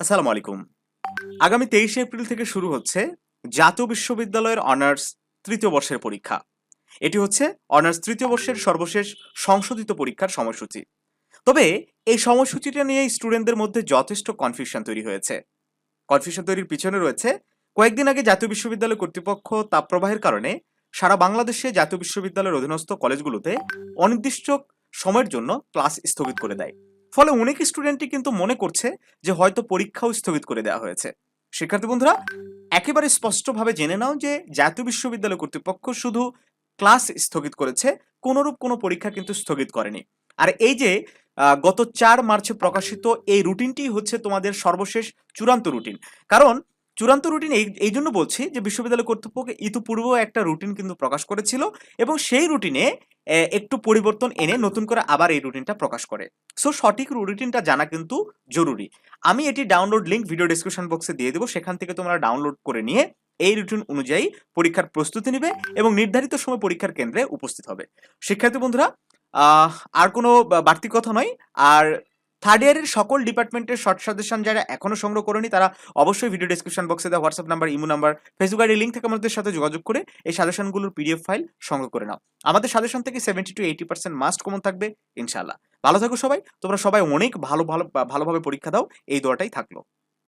আসসালামু আলাইকুম। আগামী 23 এপ্রিল থেকে শুরু হচ্ছে জাতীয় বিশ্ববিদ্যালয়ের অনার্স তৃতীয় বর্ষের পরীক্ষা। এটি হচ্ছে অনার্স তৃতীয় বর্ষের সর্বশেষ সংশোধিত পরীক্ষার সময়সূচি। তবে এই সময়সূচিটা নিয়ে স্টুডেন্টদের মধ্যে যথেষ্ট কনফিউশন তৈরি হয়েছে। কনফিউশন তৈরির পিছনে রয়েছে কয়েকদিন আগে জাতীয় বিশ্ববিদ্যালয় কর্তৃপক্ষ তাপপ্রবাহের কারণে সারা বাংলাদেশে জাতীয় বিশ্ববিদ্যালয়ের অধীনস্থ কলেজগুলোতে অনির্দিষ্ট সময়ের জন্য ক্লাস স্থগিত করে দেয়। ফলে অনেক স্টুডেন্টই কিন্তু মনে করছে যে হয়তো পরীক্ষাও স্থগিত করে দেওয়া হয়েছে। শিক্ষার্থী বন্ধুরা, একেবারে স্পষ্টভাবে জেনে নাও যে জাতীয় বিশ্ববিদ্যালয় কর্তৃপক্ষ শুধু ক্লাস স্থগিত করেছে, কোনোরূপ কোনো পরীক্ষা কিন্তু স্থগিত করেনি। আর এই যে গত 4 মার্চে প্রকাশিত এই রুটিনটি হচ্ছে তোমাদের সর্বশেষ চূড়ান্ত রুটিন। কারণ চূড়ান্ত রুটিন এই জন্য বলছি যে বিশ্ববিদ্যালয় কর্তৃপক্ষ ইতিপূর্বেও একটা রুটিন কিন্তু প্রকাশ করেছিল এবং সেই রুটিনে একটু পরিবর্তন এনে নতুন করে আবার এই রুটিনটা প্রকাশ করে। সো সঠিক রুটিনটা জানা কিন্তু জরুরি। আমি এটি ডাউনলোড লিংক ভিডিও ডেসক্রিপশন বক্সে দিয়ে দেবো, সেখান থেকে তোমরা ডাউনলোড করে নিয়ে এই রুটিন অনুযায়ী পরীক্ষার প্রস্তুতি নিবে এবং নির্ধারিত সময় পরীক্ষার কেন্দ্রে উপস্থিত হবে। শিক্ষার্থী বন্ধুরা, আর কোনো বাড়তি কথা নয়। আর থার্ড ইয়ারের সকল ডিপার্টমেন্টের শর্ট সাজেশন যারা এখনো সংগ্রহ করেনি তারা অবশ্যই ভিডিও ডেসক্রিপশন বক্সে দেওয়া WhatsApp number, imo number, Facebook ID link থেকে আমাদের সাথে যোগাযোগ করে এই সাজেশনগুলোর পিডিএফ ফাইল সংগ্রহ করে নাও। আমাদের সাজেশন থেকে 70-80% মাস্ট কমন থাকবে ইনশাআল্লাহ। ভালো থাকো সবাই, তোমরা সবাই অনেক ভালোভাবে পরীক্ষা দাও, এই দোয়াটাই থাকলো।